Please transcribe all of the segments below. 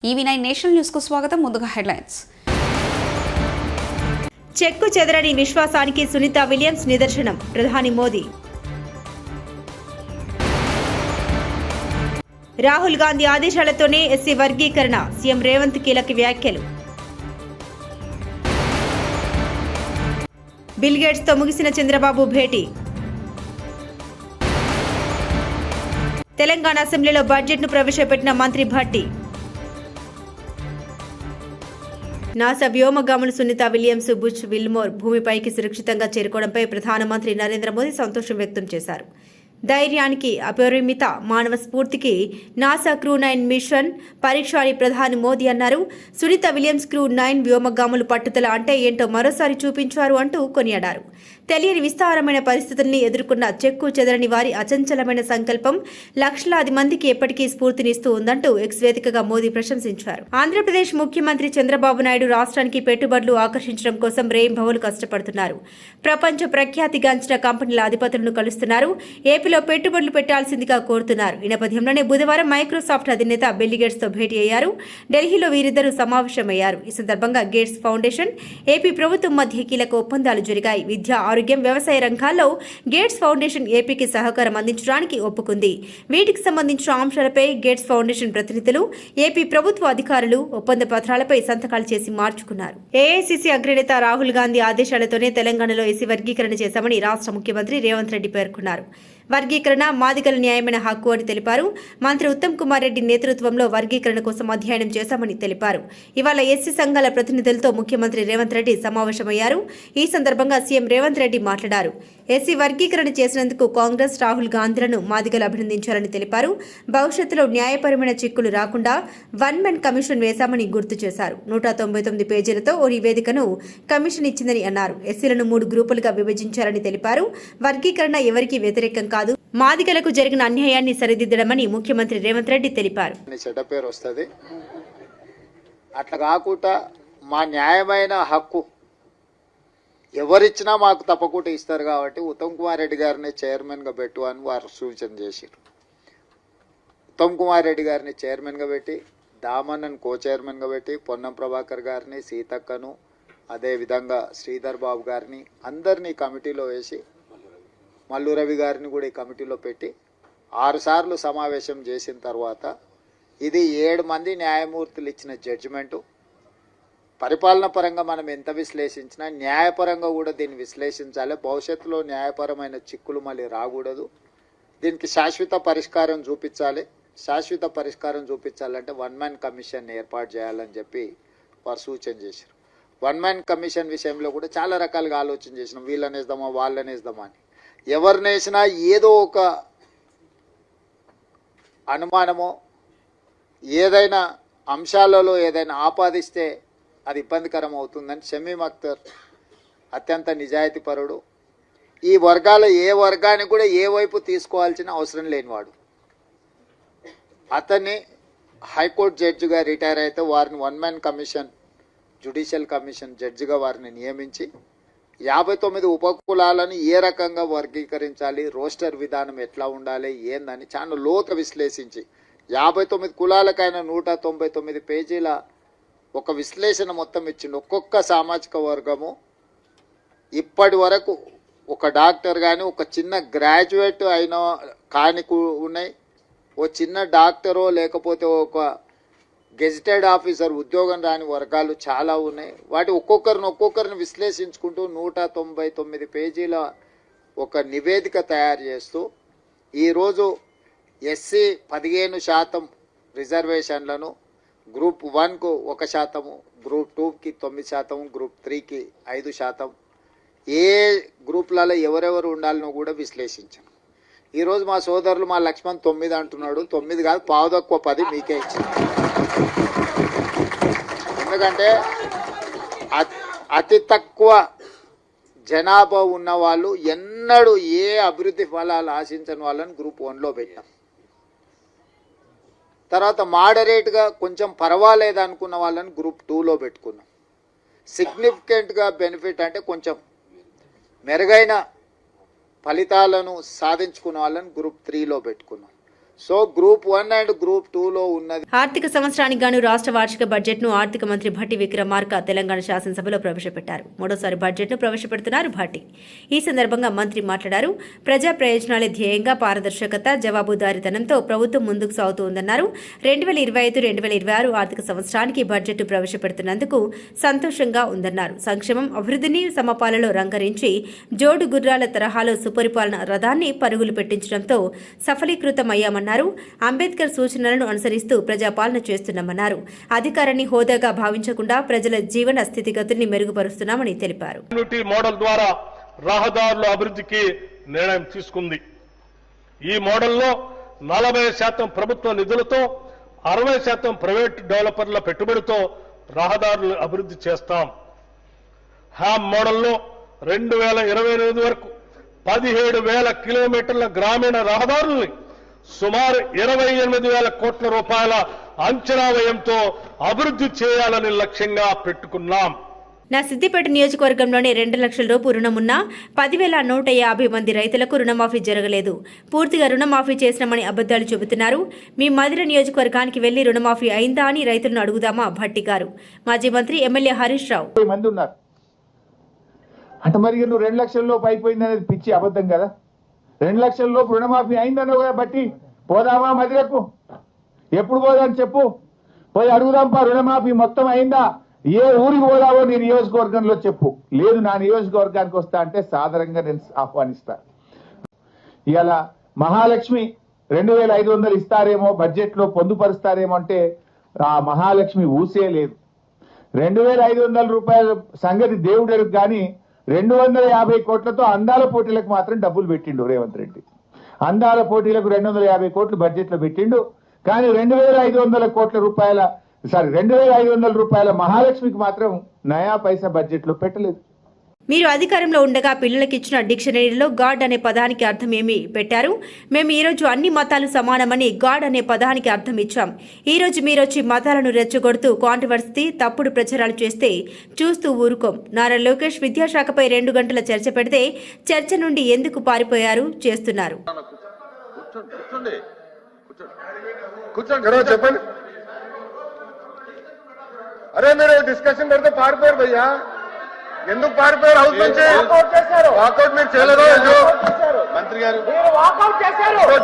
ఈవీ9 national news కు స్వాగతం. ముందుగా హెడ్లైన్స్. చెక్కు చెదరని విశ్వాసానికి సునీత విలియమ్స్ నిదర్శనం, ప్రధాని మోదీ. రాహుల్ గాంధీ ఆదేశాలతోనే ఎస్సీ వర్గీకరణ, సీఎం రేవంత్ కీలక వ్యాఖ్యలు. బిల్ గేట్స్ తో ముగిసిన చంద్రబాబు భేటీ. తెలంగాణ అసెంబ్లీలో బడ్జెట్ ను ప్రవేశపెట్టిన మంత్రి భట్టి. నాసా వ్యోమగాములు సునీత విలియమ్స్, బుచ్ విల్మోర్ భూమిపైకి సురక్షితంగా చేరుకోవడంపై ప్రధానమంత్రి నరేంద్ర మోదీ సంతోషం వ్యక్తం చేశారు. ధైర్యానికి, అపరిమిత మానవ స్ఫూర్తికి నాసా క్రూ 9 మిషన్ పరీక్ష అని ప్రధాని మోదీ అన్నారు. సునీత విలియమ్స్ క్రూ 9 వ్యోమగాములు పట్టుదల అంటే ఏంటో మరోసారి చూపించారు అంటూ కొనియాడారు. తెలియని విస్తారమైన పరిస్థితుల్ని ఎదుర్కొన్న చెక్కు చెదరని వారి అచంచలమైన సంకల్పం లక్షలాది మందికి ఎప్పటికీ స్ఫూర్తినిస్తూ ఉందంటూ ఎక్స్ వేదికగా మోదీ ప్రశంసించారు. ఆంధ్రప్రదేశ్ ముఖ్యమంత్రి చంద్రబాబు నాయుడు రాష్ట్రానికి పెట్టుబడులు ఆకర్షించడం కోసం రేయింబవళ్లు కష్టపడుతున్నారు. ప్రపంచ ప్రఖ్యాతిగాంచిన కంపెనీల అధిపతులను కలుస్తున్నారు. ఏపీలో పెట్టుబడులు పెట్టాల్సిందిగా కోరుతున్నారు. ఈ నేపథ్యంలోనే బుధవారం మైక్రోసాఫ్ట్ అధినేత బిల్ గేట్స్ తో భేటీ అయ్యారు. ఢిల్లీలో వీరిద్దరూ సమావేశమయ్యారు. ఈ సందర్భంగా గేట్స్ ఫౌండేషన్, ఏపీ ప్రభుత్వం మధ్య కీలక ఒప్పందాలు జరిగాయి. విద్య, ఆరోగ్యం, వ్యవసాయ రంగాల్లో గేట్స్ ఫౌండేషన్ ఏపీకి సహకారం అందించడానికి ఒప్పుకుంది. వీటికి సంబంధించిన అంశాలపై గేట్స్ ఫౌండేషన్ ప్రతినిధులు, ఏపీ ప్రభుత్వ అధికారులు ఒప్పంద పత్రాలపై సంతకాలు చేసి మార్చుకున్నారు. ఏఐసీసీ అగ్రనేత రాహుల్ గాంధీ ఆదేశాలతోనే తెలంగాణలో ఎస్సీ వర్గీకరణ చేశామని రాష్ట్ర ముఖ్యమంత్రి రేవంత్ రెడ్డి పేర్కొన్నారు. వర్గీకరణ మాదిగల న్యాయమైన హక్కు అని తెలిపారు. మంత్రి ఉత్తమ్ కుమార్ రెడ్డి నేతృత్వంలో వర్గీకరణ కోసం అధ్యయనం చేశామని తెలిపారు. ఇవాళ ఎస్సీ సంఘాల ప్రతినిధులతో ముఖ్యమంత్రి రేవంత్ రెడ్డి సమావేశమయ్యారు. ఈ సందర్భంగా సీఎం రేవంత్ రెడ్డి మాట్లాడారు. ఎస్సీ వర్గీకరణ చేసినందుకు కాంగ్రెస్, రాహుల్ గాంధీలను మాదిగలు అభినందించారని తెలిపారు. భవిష్యత్తులో న్యాయపరమైన చిక్కులు రాకుండా 1 మెన్ కమిషన్ వేశామని గుర్తు చేశారు. 199 పేజీలతో ఓ నివేదికను కమిషన్ ఇచ్చిందని అన్నారు. ఎస్సీలను 3 గ్రూపులుగా విభజించారని తెలిపారు. వర్గీకరణ ఎవరికీ వ్యతిరేకం కాదు, మాదిగలకు జరిగిన అన్యాయాన్ని సరిదిద్దడమని ముఖ్యమంత్రి రేవంత్ రెడ్డి తెలిపారు. అట్లా కాకుండా మా న్యాయమైన హక్కు ఎవరిచ్చినా మాకు తప్పకుండా ఇస్తారు కాబట్టి ఉత్తమ్ కుమార్ రెడ్డి గారిని చైర్మన్గా పెట్టు అని వారు సూచన చేశారు. ఉత్తమ్ కుమార్ రెడ్డి గారిని చైర్మన్గా పెట్టి, దామన్నను కో చైర్మన్గా పెట్టి, పొన్నం ప్రభాకర్ గారిని, సీతక్కను, అదేవిధంగా శ్రీధర్ బాబు గారిని అందరినీ కమిటీలో వేసి, మల్లు రవి గారిని కూడా ఈ కమిటీలో పెట్టి 6 సార్లు సమావేశం చేసిన తర్వాత ఇది 7 మంది న్యాయమూర్తులు ఇచ్చిన జడ్జిమెంటు. పరిపాలన పరంగా మనం ఎంత విశ్లేషించినా న్యాయపరంగా కూడా దీన్ని విశ్లేషించాలి. భవిష్యత్తులో న్యాయపరమైన చిక్కులు మళ్ళీ రాకూడదు. దీనికి శాశ్వత పరిష్కారం చూపించాలి. శాశ్వత పరిష్కారం చూపించాలంటే 1 మ్యాన్ కమిషన్ ఏర్పాటు చేయాలని చెప్పి వారు సూచన చేశారు. 1 మ్యాన్ కమిషన్ విషయంలో కూడా చాలా రకాలుగా ఆలోచన చేసినాం. వీళ్ళనేద్దామా వాళ్ళనేద్దామా అని. ఎవరినేసినా ఏదో ఒక అనుమానమో ఏదైనా అంశాలలో ఏదైనా ఆపాదిస్తే అది ఇబ్బందికరం అవుతుందని షమీమ్ అఖ్తర్ అత్యంత నిజాయితీపరుడు. ఈ వర్గాల ఏ వర్గాన్ని కూడా ఏ వైపు తీసుకోవాల్సిన అవసరం లేనివాడు. అతన్ని హైకోర్టు జడ్జిగా రిటైర్ అయితే వారిని 1 మ్యాన్ కమిషన్, జ్యుడిషియల్ కమిషన్ జడ్జిగా వారిని నియమించి 59 ఉపకులాలను ఏ రకంగా వర్గీకరించాలి, రోస్టర్ విధానం ఎట్లా ఉండాలి ఏందని చాలా లోతు విశ్లేషించి 59 కులాలకైనా 199 పేజీల ఒక విశ్లేషణ మొత్తం ఇచ్చిండు. ఒక్కొక్క సామాజిక వర్గము ఇప్పటి వరకు ఒక డాక్టర్ కానీ, ఒక చిన్న గ్రాడ్యుయేట్ అయిన కాని ఉన్నాయి, ఓ చిన్న డాక్టరో లేకపోతే ఒక గెజిటెడ్ ఆఫీసర్ ఉద్యోగం రాని వర్గాలు చాలా ఉన్నాయి. వాటి ఒక్కొక్కరిని విశ్లేషించుకుంటూ 199 పేజీల ఒక నివేదిక తయారు చేస్తూ ఈరోజు ఎస్సీ 15% రిజర్వేషన్లను గ్రూప్ 1కు 1%, గ్రూప్ 2కి 9%, గ్రూప్ 3కి 5%, ఏ గ్రూప్లలో ఎవరెవరు ఉండాలనో కూడా విశ్లేషించాం. ఈరోజు మా సోదరులు మా లక్ష్మణ్ 9 అంటున్నాడు. 9 కాదు, 10 మీకే ఇచ్చింది. ఎందుకంటే అతి తక్కువ జనాభా ఉన్న వాళ్ళు ఎన్నడూ ఏ అభివృద్ధి ఫలాలు ఆశించని వాళ్ళని గ్రూప్ 1లో పెట్టాం. తర్వాత మోడరేట్గా కొంచెం పర్వాలేదు అనుకున్న వాళ్ళని గ్రూప్ 2లో పెట్టుకున్నాం. సిగ్నిఫికెంట్గా బెనిఫిట్ అంటే కొంచెం మెరుగైన ఫలితాలను సాధించుకున్న వాళ్ళని గ్రూప్ 3లో పెట్టుకున్నాం. సో గ్రూప్ 1 అండ్ గ్రూప్ 2లో ఉన్నది. ఆర్థిక సంవత్సరానికి గాను రాష్ట్ర వార్షిక బడ్జెట్ను ఆర్థిక మంత్రి భట్టి విక్రమార్క తెలంగాణ శాసనసభలో ప్రవేశపెట్టారు. మూడోసారి బడ్జెట్ను ప్రవేశపెడుతున్నారు భట్టి. ఈ సందర్భంగా మంత్రి మాట్లాడారు. ప్రజా ప్రయోజనాలే ధ్యేయంగా పారదర్శకత, జవాబుదారీతనంతో ప్రభుత్వం ముందుకు సాగుతోందన్నారు. 2025-2026 ఆర్థిక సంవత్సరానికి బడ్జెట్ ప్రవేశపెడుతున్నందుకు సంతోషంగా ఉందన్నారు. సంక్షేమం, అభివృద్ధిని సమపాలలో రంగరించి జోడు గుర్రాల తరహాలో సుపరిపాలన రథాన్ని పరుగులు పెట్టించడంతో సఫలీకృతమయ్యామన్నారు. అంబేద్కర్ సూచనలను అనుసరిస్తూ ప్రజాపాలన చేస్తున్నామన్నారు. అధికారాన్ని హోదాగా భావించకుండా ప్రజల జీవన స్థితిగతుల్ని మెరుగుపరుస్తున్నామని తెలిపారు. మోడల్ ద్వారా రహదారుల అభివృద్ధికి నిర్ణయం తీసుకుంది. ఈ మోడల్లో 40% ప్రభుత్వ నిధులతో 60% ప్రైవేట్ డెవలపర్ల పెట్టుబడితో రహదారులు అభివృద్ధి చేస్తాం. హ్యామ్ మోడల్లో 2028 వరకు 17,000 కిలోమీటర్ల గ్రామీణ రహదారుల్ని సుమారు 28,000 కోట్ల రూపాయల అంచనా వ్యయంతో అభివృద్ధి చేయాలని లక్ష్యంగా పెట్టుకున్నాం. నా సిద్దిపేట నియోజకవర్గంలోనే 2 లక్షల రూపాయల రుణమున్నా 10,150 మంది రైతులకు రుణమాఫీ జరగలేదు. పూర్తిగా రుణమాఫీ చేసినామని అబద్దాలు చెబుతున్నారు. మీ మధిర నియోజకవర్గానికి వెళ్లి రుణమాఫీ అయిందా అని రైతులను అడుగుదామా? భట్టి గారు. మాజీ మంత్రి ఎమ్మెల్యే హరీష్ రావు మంది ఉన్నారు అంటే మరి నువ్వు 2 లక్షల లోపు అయిపోయింది అనేది పిచ్చి అబద్ధం కదా. 2 లక్షల లోపు రుణమాఫీ అయిందన్నావు కదా. బట్టి పోదామా మధిరకు? ఎప్పుడు పోదాని చెప్పు, పోయి అడుగుదాంపా. రుణమాఫీ మొత్తం అయిందా? ఏ ఊరికి పోదావో నీ నియోజకవర్గంలో చెప్పు. లేదు నా నియోజకవర్గానికి వస్తా అంటే సాధారణంగా నేను ఆహ్వానిస్తా. ఇవాళ మహాలక్ష్మి 2,500 ఇస్తారేమో, బడ్జెట్ లో పొందుపరుస్తారేమో అంటే ఆ మహాలక్ష్మి ఊసే లేదు. 2,500 రూపాయల సంగతి దేవుడెరుగు కానీ 250 కోట్లతో అందాల పోటీలకు మాత్రం డబ్బులు పెట్టిండు రేవంత్ రెడ్డి. అందాల పోటీలకు 250 కోట్లు బడ్జెట్ లో పెట్టిండు. కానీ 2,500 రూపాయల మహాలక్ష్మికి మాత్రం నయా పైసా బడ్జెట్ లో పెట్టలేదు. మీరు అధికారంలో ఉండగా పిల్లలకిచ్చిన డిక్షనరీలో గాడ్ అనే పదానికి అర్థం ఏమి పెట్టారు? మేము ఈరోజు అన్ని మతాలు సమానమని గాడ్ అనే పదానికి అర్థం ఇచ్చాం. ఈరోజు మీరొచ్చి మతాలను రెచ్చగొడుతూ కాంట్రవర్సీ, తప్పుడు ప్రచారాలు చేస్తే చూస్తూ ఊరుకోం. నారా లోకేష్ విద్యాశాఖపై 2 గంటల చర్చ పెడితే చర్చ నుండి ఎందుకు పారిపోయారు? చేస్తున్నారు. చెప్పండి. అరే మీరు డిస్కషన్ పెడితే పారిపోయారు భయ్యా. ఎందుకు పారిపోయారు? హౌస్ నుంచి వాకౌట్ మీరు చేయలేరు. మంత్రి గారు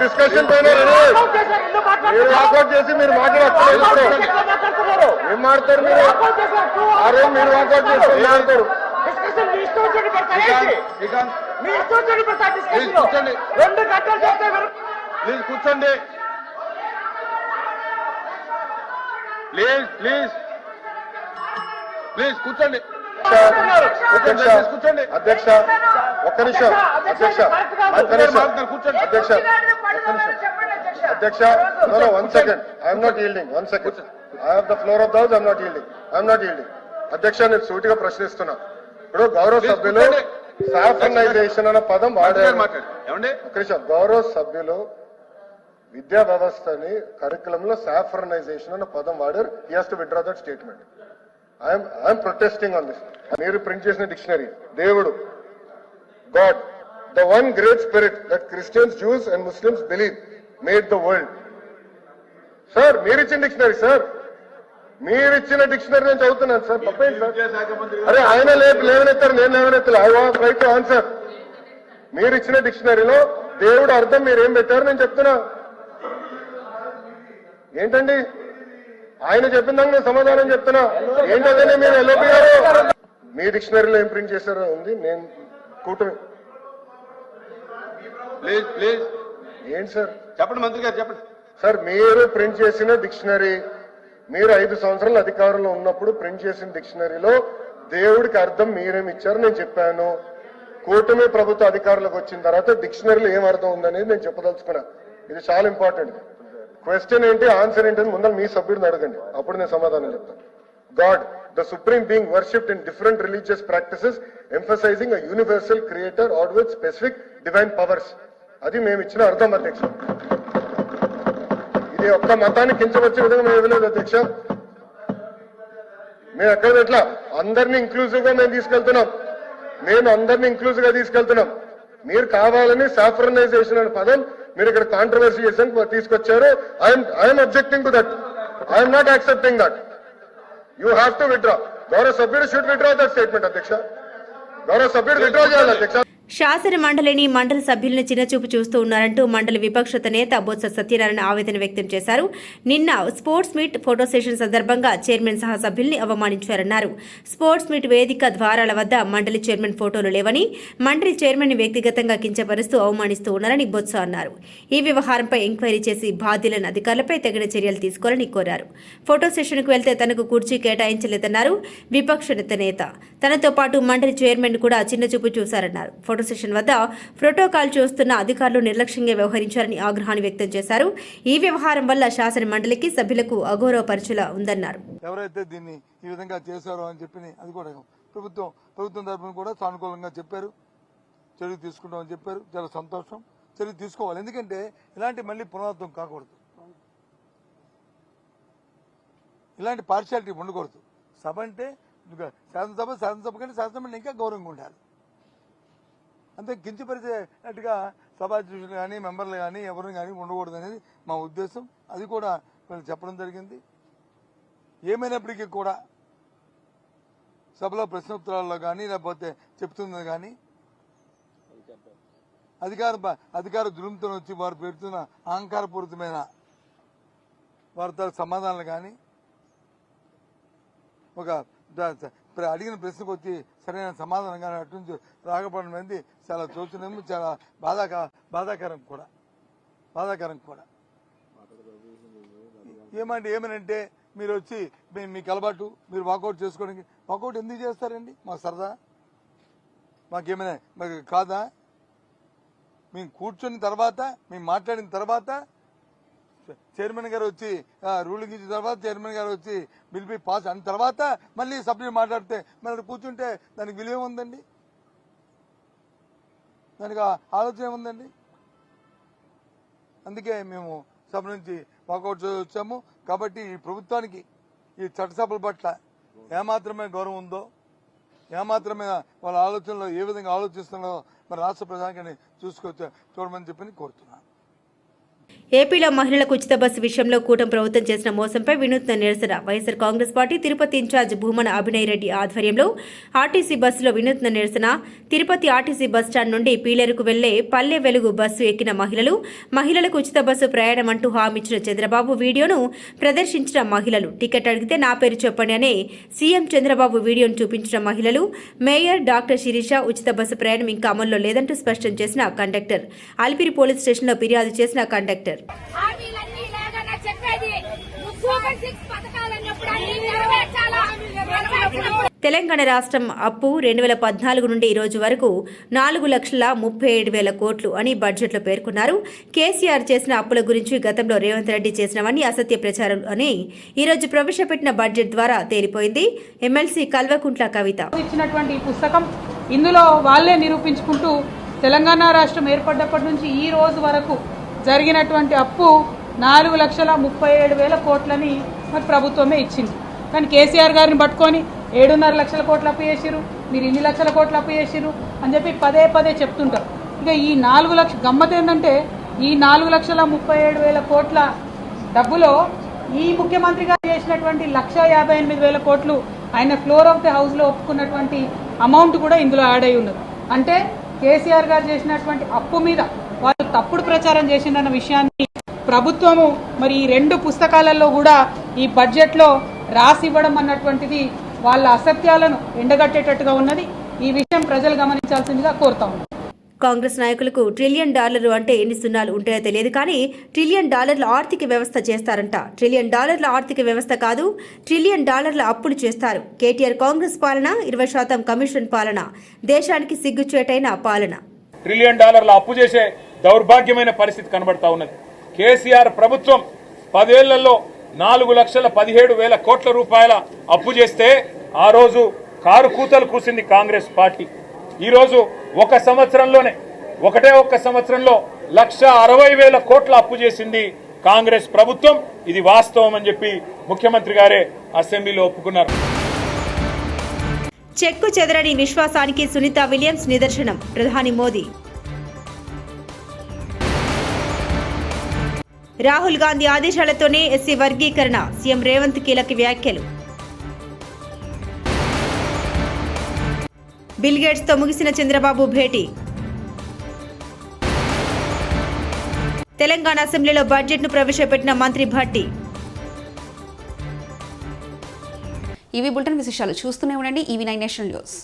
డిస్కషన్ పైన మీరు వాకౌట్ చేసి మీరు మాట్లాడతారు. ఏం మాట్లాడతారు మీరు? అరే మీరు వాకౌట్ చేసి మాట్లాడతారు. ప్లీజ్ కూర్చోండి. ప్లీజ్ కూర్చోండి. కూర్చోండి. అధ్యక్ష ఒక్క నిమిషం. అధ్యక్ష కూర్చోండి. అధ్యక్ష no 1 second. I'm not yielding. 1 second. I have the floor of the house. I'm not yielding. అధ్యక్ష నేను సూటిగా ప్రశ్నిస్తున్నా. ఇప్పుడు గౌరవ సభ్యులు సాఫర్నైజేషన్ అన్న పదం వాడారు. ఒక్క నిమిషం. గౌరవ సభ్యులు విద్యా వ్యవస్థని కరికులంలో సాఫర్నైజేషన్ అన్న పదం వాడారు. He has to withdraw that statement. I'm protesting on this. మీరు ప్రింట్ చేసిన డిక్షనరీ దేవుడు, God, the one great spirit that Christians, Jews and Muslims believe made the world. Sir మీరిచ్చిన డిక్షనరీ సార్, మీరిచ్చిన డిక్షనరీ నేను చదువుతున్నాను సార్. తప్పేంటి sir? అరే ఆయన లేవనెత్తారు, నేను లేవనెత్తాను. I want right to answer. మీరిచ్చిన డిక్షనరీలో దేవుడు అర్థం మీరేం పెట్టారు నేను చెప్తున్నా. ఏంటండి ఆయన చెప్పిన దానికి నేను సమాధానం చెప్తున్నా. ఏంటంటే మీరు ఎల్ఓపి గారు మీ డిక్షనరీలో ఏం ప్రింట్ చేశారో ఉంది. నేను కూటమి ప్లీజ్ ఏంటి సార్ చెప్పండి. మంత్రి గారు చెప్పండి సార్. మీరు ప్రింట్ చేసిన డిక్షనరీ, మీరు 5 సంవత్సరాలు అధికారంలో ఉన్నప్పుడు ప్రింట్ చేసిన డిక్షనరీలో దేవుడికి అర్థం మీరేమి ఇచ్చారు నేను చెప్పాను. కూటమి ప్రభుత్వ అధికారులకు వచ్చిన తర్వాత డిక్షనరీలో ఏం అర్థం ఉందనేది నేను చెప్పదలుచుకున్నా. ఇది చాలా ఇంపార్టెంట్. క్వశ్చన్ ఏంటి, ఆన్సర్ ఏంటి అని ముందర మీ సభ్యుడిని అడగండి, అప్పుడు నేను సమాధానం చెప్తాను. God, the supreme being worshipped in different religious practices emphasising a universal creator are with specific divine powers. అది మేము ఇచ్చిన అర్థం అధ్యక్ష. ఇది ఒక్క మతాన్ని కించవచ్చే విధంగా మేము ఇవ్వలేదు అధ్యక్ష. మేము ఎక్కడ ఎట్లా అందరినీ ఇంక్లూజివ్ గా మేము తీసుకెళ్తున్నాం. మేము అందరినీ ఇంక్లూజివ్ గా తీసుకెళ్తున్నాం. మీరు కావాలని సాఫ్రనైజేషన్ అనే పదం మీరు ఇక్కడ కాంట్రవర్సీ చేసాను తీసుకొచ్చారు. I'm objecting to that. I'm not accepting that. You have to withdraw. గౌరవ సభ్యుడు షుడ్ విత్డ్రా దట్ స్టేట్మెంట్ అధ్యక్ష. గౌరవ సభ్యుడు విత్డ్రా చేయాలి అధ్యక్ష. శాసన మండలిని మండలి సభ్యులను చిన్నచూపు చూస్తూ ఉన్నారంటూ మండలి విపక్షత నేత బొత్స సత్యనారాయణ ఆవేదన వ్యక్తం చేశారు. నిన్న స్పోర్ట్స్ మీట్ ఫోటో సెషన్ సందర్భంగా చైర్మన్ సహా సభ్యుల్ని అవమానించారన్నారు. స్పోర్ట్స్ మీట్ వేదిక ద్వారాల వద్ద మండలి చైర్మన్ ఫోటోలు లేవని, మండలి చైర్మన్ ని వ్యక్తిగతంగా కించపరుస్తూ అవమానిస్తూ ఉన్నారని బొత్స అన్నారు. ఈ వ్యవహారంపై ఎంక్వైరీ చేసి బాధ్యులైన అధికారులపై తగిన చర్యలు తీసుకోవాలని కోరారు. ఫోటో సెషన్కు వెళ్తే తనకు కుర్చీ కేటాయించలేదన్నారు విపక్ష నేత. తనతో పాటు మండలి చైర్మన్ కూడా చిన్నచూపు చూశారన్నారు. ఫోటో సెషన్ వద్ద ప్రోటోకాల్ చూస్తున్న అధికారులు నిర్లక్ష్యంగా వ్యవహరించారని ఆగ్రహాన్ని వ్యక్తం చేశారు. ఈ వ్యవహారం వల్ల శాసన మండలికి సభ్యులకు అగౌరవపరిచేలా ఉందన్నారు. ఎవరైతే దీన్ని ఈ విధంగా చేశారో అని చెప్పి అది కూడా ప్రభుత్వం తరఫున కూడా సానుకూలంగా చెప్పారు, చర్య తీసుకుంటామని చెప్పారు. చాలా సంతోషం. చర్య తీసుకోవాలి. ఎందుకంటే ఇలాంటి మళ్ళీ పునరావృతం కాకూడదు, ఇలాంటి పార్షియాలిటీ ఉండకూడదు. సభ అంటే శాసనసభ కంటే శాసనసభ ఇంకా గౌరవంగా ఉండాలి. అంతే కించపరిచేట్టుగా సభాధ్యక్షులు కానీ మెంబర్లు కానీ ఎవరిని కానీ ఉండకూడదు అనేది మా ఉద్దేశం. అది కూడా వీళ్ళు చెప్పడం జరిగింది. ఏమైనప్పటికీ కూడా సభలో ప్రశ్నోత్తరాల్లో కానీ లేకపోతే చెప్తున్నది కానీ అధికార దురంతో వచ్చి వారు పెడుతున్న అహంకారపూరితమైన వారితో సమాధానాలు కానీ ఒక అడిగిన ప్రశ్నకు వచ్చి సరైన సమాధానం కానీ అటు నుంచి రాకపోవడం అనేది చాలా శోచనీయం, చాలా బాధాకరం కూడా. ఏమనంటే మీరు వచ్చి మీకు అలవాటు, మీరు వాకౌట్ చేసుకోవడానికి వాకౌట్ ఎందుకు చేస్తారండి? మాకు సరదా, మాకు కాదా? మేము కూర్చొని తర్వాత మేము మాట్లాడిన తర్వాత చైర్మన్ గారు వచ్చి రూలింగ్ ఇచ్చిన తర్వాత చైర్మన్ గారు వచ్చి బిల్ బి పాస్ అయిన తర్వాత మళ్ళీ సభ్యులు మాట్లాడితే మరి కూర్చుంటే దానికి విలువ ఉందండి? దానికి ఆలోచన ఏముందండి? అందుకే మేము సభ నుంచి వాకౌట్ వచ్చాము. కాబట్టి ఈ ప్రభుత్వానికి ఈ చట్టసభల పట్ల ఏమాత్రమే గౌరవం ఉందో, ఏమాత్రమే వాళ్ళ ఆలోచనలో ఏ విధంగా ఆలోచిస్తున్నారో మరి రాష్ట్ర ప్రజానికి చూడమని చెప్పి కోరుతున్నాను. ఏపీలో మహిళలకు ఉచిత బస్సు విషయంలో కూటమి ప్రభుత్వం చేసిన మోసంపై వినూత్న నిరసన. వైఎస్సార్ కాంగ్రెస్ పార్టీ తిరుపతి ఇన్ఛార్జ్ భూమన అభినయ్ రెడ్డి ఆధ్వర్యంలో ఆర్టీసీ బస్సులో వినూత్న నిరసన. తిరుపతి ఆర్టీసీ బస్టాండ్ నుండి పీలేరుకు వెళ్లే పల్లె వెలుగు బస్సు ఎక్కిన మహిళలకు ఉచిత బస్సు ప్రయాణం అంటూ హామీ ఇచ్చిన చంద్రబాబు వీడియోను ప్రదర్శించిన మహిళలు. టికెట్ అడిగితే నా పేరు చెప్పండి అనే సీఎం చంద్రబాబు వీడియోను చూపించిన మహిళలు. మేయర్ డాక్టర్ శిరీష ఉచిత బస్సు ప్రయాణం ఇంకా అమల్లో లేదంటూ స్పష్టం చేసిన కండక్టర్. అలిపిరి పోలీస్ స్టేషన్లో ఫిర్యాదు చేసిన కండక్టర్. తెలంగాణ రాష్ట్రం అప్పు 2014 నుండి ఈ రోజు వరకు 4,37,000 కోట్లు అని బడ్జెట్లో పేర్కొన్నారు. కేసీఆర్ చేసిన అప్పుల గురించి గతంలో రేవంత్ రెడ్డి చేసినవన్నీ అసత్య ప్రచారం అని ఈ రోజు ప్రవేశపెట్టిన బడ్జెట్ ద్వారా తేలిపోయింది. ఎమ్మెల్సీ కల్వకుంట్ల కవిత ఇచ్చినటువంటి పుస్తకం ఇందులో వాళ్లే నిరూపించుకుంటూ తెలంగాణ రాష్ట్రం ఏర్పడ్డప్పటి నుంచి ఈ రోజు వరకు జరిగినటువంటి అప్పు 4,37,000 కోట్లని మరి ప్రభుత్వమే ఇచ్చింది. కానీ కేసీఆర్ గారిని పట్టుకొని 7.5 లక్షల కోట్లు అప్పు చేసిరు, మీరు ఇన్ని లక్షల కోట్లు అప్పు చేసిరు అని చెప్పి పదే చెప్తుంటారు. ఇక ఈ 4 లక్షల గమ్మత్ ఏంటంటే ఈ 4,37,000 కోట్ల డబ్బులో ఈ ముఖ్యమంత్రి గారు చేసినటువంటి 1,58,000 కోట్లు ఆయన ఫ్లోర్ ఆఫ్ ది హౌస్లో ఒప్పుకున్నటువంటి అమౌంట్ కూడా ఇందులో యాడ్ అయి ఉన్నది. అంటే కేసీఆర్ గారు చేసినటువంటి అప్పు మీద వాళ్ళు తప్పుడు ప్రచారం చేసిందన్న విషయాన్ని ప్రభుత్వము మరి ఈ 2 పుస్తకాలలో కూడా ఈ బడ్జెట్లో రాసివ్వడం అన్నటువంటిది వాళ్ళ అసత్యాలను ఎండగట్టేటట్టుగా ఉన్నది. ఈ విషయం ప్రజలు గమనించాల్సిందిగా కోరుతా ఉన్నాం. కాంగ్రెస్ నాయకులకు $1 ట్రిలియన్ అంటే ఎన్ని సున్నాలు ఉంటాయో తెలియదు, కానీ $1 ట్రిలియన్ ఆర్థిక వ్యవస్థ చేస్తారంట. $1 ట్రిలియన్ ఆర్థిక వ్యవస్థ కాదు, $1 ట్రిలియన్ అప్పులు చేస్తారు. కేటీఆర్ కాంగ్రెస్ పాలన 20% కమిషన్ పాలన, దేశానికి సిగ్గుచేటైన పాలన. $1 ట్రిలియన్ అప్పు చేసే దౌర్భాగ్యమైన పరిస్థితి కనబడతా ఉన్నది. కేసీఆర్ ప్రభుత్వం 10 ఏళ్లలో 4,17,000 కోట్ల రూపాయల అప్పు చేస్తే ఆ రోజు కారు కూతలు కూసింది కాంగ్రెస్ పార్టీ. ఈ రోజు ఒక్క సంవత్సరంలో 1,60,000 కోట్ల అప్పు చేసింది కాంగ్రెస్ ప్రభుత్వం. ఇది వాస్తవం అని చెప్పి ముఖ్యమంత్రి గారే అసెంబ్లీలో ఒప్పుకున్నారు. చెక్కు చెదరని విశ్వాసానికి సునీత విలియమ్స్ నిదర్శనం. ప్రధాని మోదీ రాహుల్ గాంధీ ఆదేశాలతోనే ఎస్సీ వర్గీకరణ, సీఎం రేవంత్ కీలక వ్యాఖ్యలు. బిల్ గేట్స్తో ముగిసిన చంద్రబాబు భేటీ. తెలంగాణ అసెంబ్లీలో బడ్జెట్ను ప్రవేశపెట్టిన మంత్రి భట్టి. ఇవి బులెటిన్ విశేషాలు. చూస్తూనే ఉండండి EV9 నేషనల్ న్యూస్.